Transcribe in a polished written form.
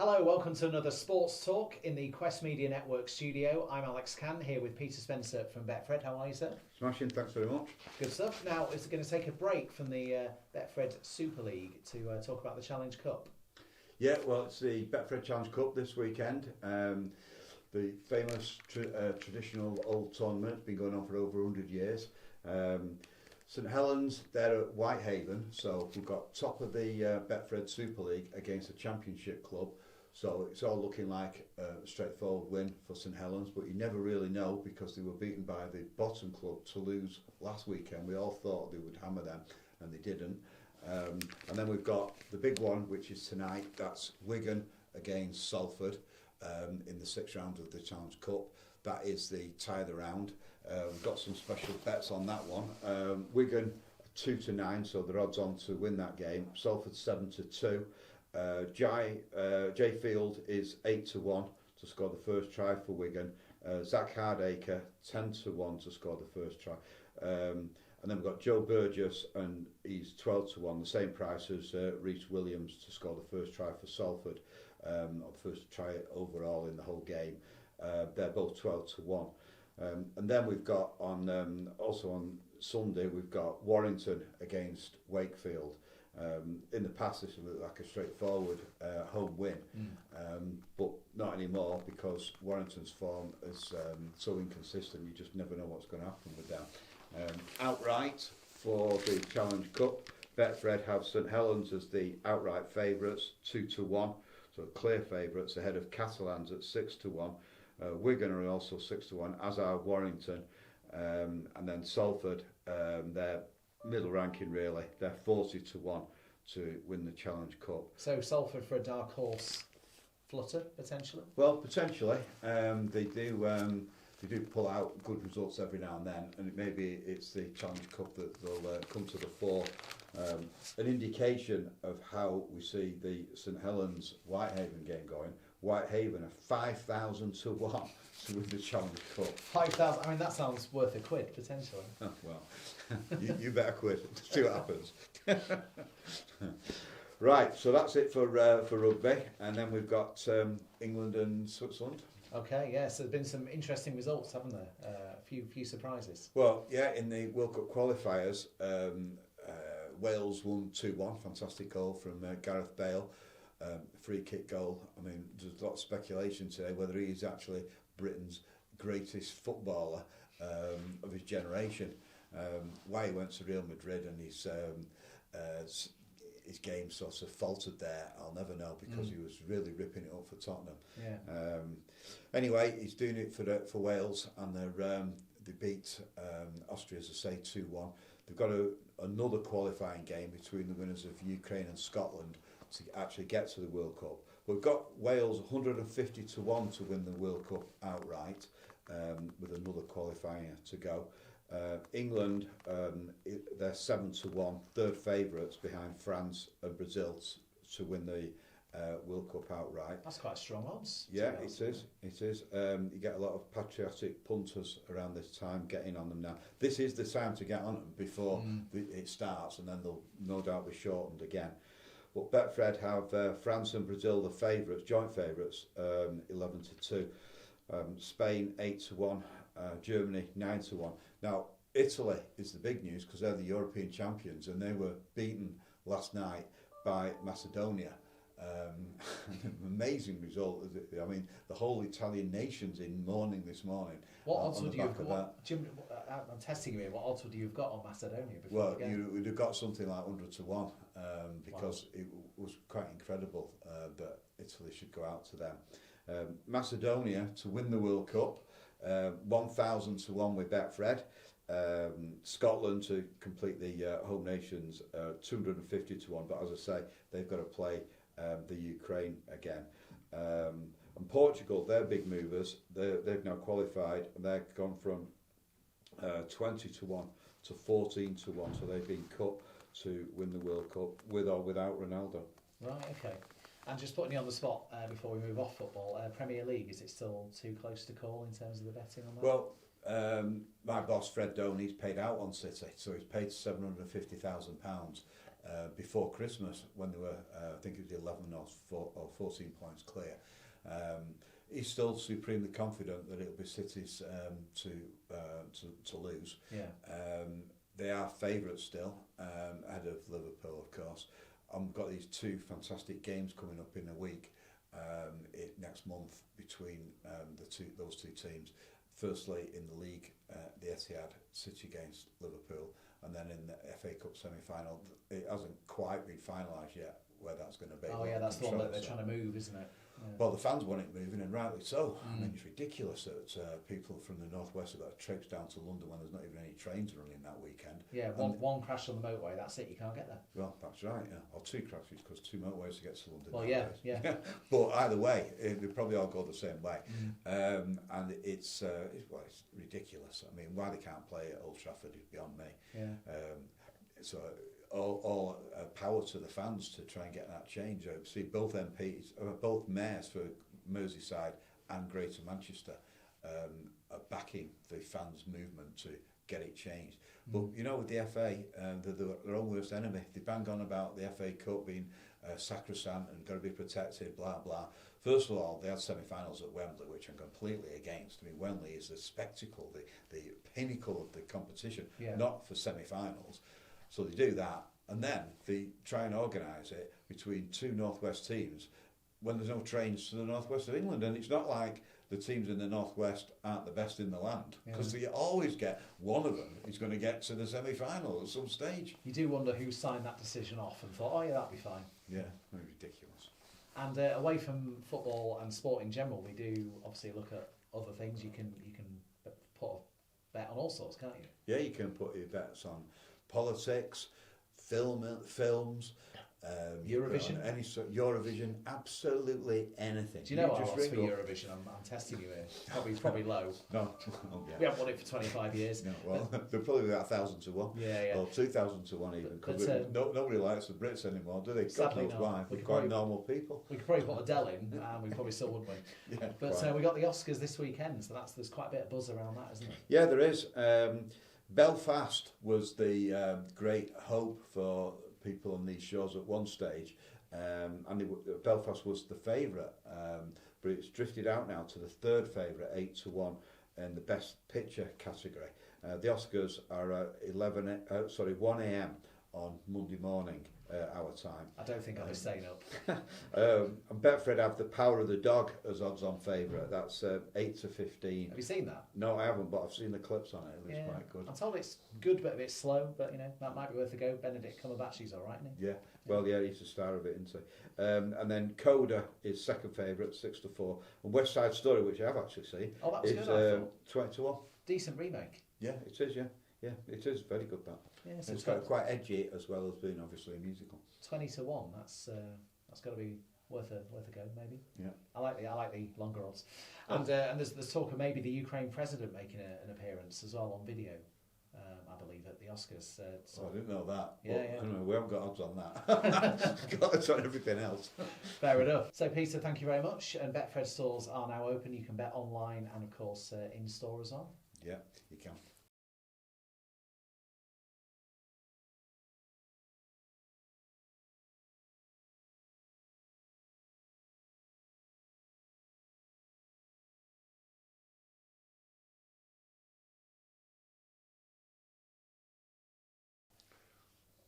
Hello, welcome to another Sports Talk in the Quest Media Network studio. I'm Alex Cann here with Peter Spencer from Betfred. How are you, sir? Smashing, thanks very much. Good stuff. Now, it's going to take a break from the Betfred Super League to talk about the Challenge Cup. Yeah, well, it's the Betfred Challenge Cup this weekend. The famous traditional old tournament, it's been going on for over 100 years. St Helens, they're at Whitehaven, so we've got top of the Betfred Super League against a championship club. So it's all looking like a straightforward win for St Helens, but you never really know because they were beaten by the bottom club, Toulouse, last weekend. We all thought they would hammer them, and they didn't. And then we've got the big one, which is tonight. That's Wigan against Salford in the sixth round of the Challenge Cup. That is the tie of the round. We've got some special bets on that one. Wigan 2-9, so they're odds on to win that game. Salford 7-2. Jay Field is 8-1 to score the first try for Wigan. Zach Hardacre 10-1 to score the first try. And then we've got Joe Burgess, and he's 12-1, the same price as Rhys Williams to score the first try for Salford, or the first try overall in the whole game. They're both 12-1. And then we've got also on Sunday we've got Warrington against Wakefield. In the past this looked like a straightforward home win, but not anymore because Warrington's form is so inconsistent. You just never know what's going to happen with them. Outright for the Challenge Cup, Betfred have St Helens as the outright favourites, 2-1, so clear favourites ahead of Catalans at 6-1. Wigan are also 6-1, as are Warrington, and then Salford, they're middle ranking really. They're 40-1 to win the Challenge Cup. So Salford for a dark horse flutter potentially. Well, potentially, they do pull out good results every now and then, and maybe it's the Challenge Cup that they'll come to the fore. An indication of how we see the St Helens Whitehaven game going. Whitehaven are 5,000-1 to win the Challenge Cup. 5,000. I mean, that sounds worth a quid potentially. Oh, well, you better quid. See what happens. Right, so that's it for rugby, and then we've got England and Switzerland. Okay, yeah. So there's been some interesting results, haven't there? A few surprises. Well, yeah, in the World Cup qualifiers, Wales won 2-1. Fantastic goal from Gareth Bale. Free kick goal. I mean, there's a lot of speculation today whether he is actually Britain's greatest footballer of his generation. Why he went to Real Madrid and his game sort of faltered there, I'll never know, because he was really ripping it up for Tottenham. Yeah. Anyway, he's doing it for Wales, and they beat Austria, as I say, 2-1. They've got another qualifying game between the winners of Ukraine and Scotland to actually get to the World Cup. We've got Wales 150-1 to win the World Cup outright, with another qualifier to go. England, they're 7-1, third favourites behind France and Brazil to win the World Cup outright. That's quite strong odds. Yeah, it is. You get a lot of patriotic punters around this time getting on them now. This is the time to get on them before it starts, and then they'll no doubt be shortened again. But Betfred have France and Brazil the favourites, joint favourites, 11-2. Spain 8-1. Germany 9-1. Now Italy is the big news because they're the European champions, and they were beaten last night by Macedonia. Amazing result. I mean, the whole Italian nation's in mourning this morning. What odds would you have got? Jim, I'm testing you here. What odds would you have got on Macedonia before? Well, you would have got something like 100-1 because it was quite incredible that Italy should go out to them. Macedonia to win the World Cup, 1,000-1 with Betfred. Scotland to complete the home nations, 250-1. But as I say, they've got to play the Ukraine again. And Portugal, they're big movers. They've now qualified, and they've gone from 20-1 to 14-1. So they've been cut to win the World Cup with or without Ronaldo. Right. Okay. And just putting you on the spot before we move off football, Premier League, is it still too close to call in terms of the betting on that? Well, my boss Fred Doney's paid out on City, so he's paid £750,000. before Christmas when they were, I think it was 11 or 14 points clear. He's still supremely confident that it'll be City's to lose. Yeah. They are favourites still, ahead of Liverpool, of course. I've got these two fantastic games coming up in a week, next month between those two teams. Firstly, in the league, the Etihad, City against Liverpool, and then in the FA Cup semi-final. It hasn't quite been finalised yet where that's going to be. Oh yeah, that's the one that they're trying to move, isn't it? Yeah. Well, the fans want it moving, and rightly so. I mean, it's ridiculous that people from the northwest have got to traipse down to London when there's not even any trains running that weekend. Yeah, one crash on the motorway, that's it, you can't get there. Well, that's right, yeah. Or two crashes, because two motorways to get to London. Well, nowadays. yeah. But either way, they probably all go the same way. And it's ridiculous. I mean, why they can't play at Old Trafford is beyond me. Yeah. So all power to the fans to try and get that change. I see both MPs, both mayors for Merseyside and Greater Manchester are backing the fans' movement to get it changed. But you know, with the FA, they're their own worst enemy. They bang on about the FA Cup being sacrosanct and got to be protected, blah blah. First of all, they had semi-finals at Wembley, which I'm completely against. I mean, Wembley is the spectacle, the pinnacle of the competition, not for semi-finals. So they do that, and then they try and organise it between two northwest teams when there's no trains to the northwest of England. And it's not like the teams in the northwest aren't the best in the land, because you always get one of them is going to get to the semi-final at some stage. You do wonder who signed that decision off and thought, oh yeah, that'll be fine. Yeah, ridiculous. And away from football and sport in general, we do obviously look at other things. You can put a bet on all sorts, can't you? Yeah, you can put your bets on politics, films, Eurovision, Eurovision, absolutely anything. Do you know what I was for Eurovision? I'm testing you here. Probably low. No, we haven't won it for 25 years. No, well, they're probably about 1,000 to 1. Yeah. Or 2,000 to 1 even. Because nobody likes the Brits anymore, do they? God knows why. We're quite normal people. We could probably put Adele in, and we probably still wouldn't win. Yeah, but we got the Oscars this weekend, so there's quite a bit of buzz around that, isn't there? Yeah, there is. Belfast was the great hope for people on these shows at one stage, and Belfast was the favourite, but it's drifted out now to the third favourite, 8-1 in the Best Picture category. The Oscars are at 1 a.m. on Monday morning, our time. I don't think I'll be staying up. And Betfred have the Power of the Dog as odds-on favourite. That's 8-15. Have you seen that? No, I haven't, but I've seen the clips on it. It looks quite good. I'm told it's good, but a bit slow. But that might be worth a go. Benedict Cumberbatch, all right, isn't he? Yeah. Well, yeah, he's the star of it, isn't he? And then Coda is second favourite, 6-4. And West Side Story, which I have actually seen, that was is good, 20-1. Decent remake. Yeah, it is. Yeah, it is very good. That. Yeah, so it's quite edgy as well as being obviously a musical. 20-1. That's got to be worth a go, maybe. Yeah. I like the longer odds. And there's talk of maybe the Ukraine president making an appearance as well on video. I believe at the Oscars. I didn't know that. Yeah. Anyway, we haven't got odds on that. Got odds on everything else. Fair enough. So Peter, thank you very much. And Betfred stores are now open. You can bet online and of course in store as well. Yeah, you can.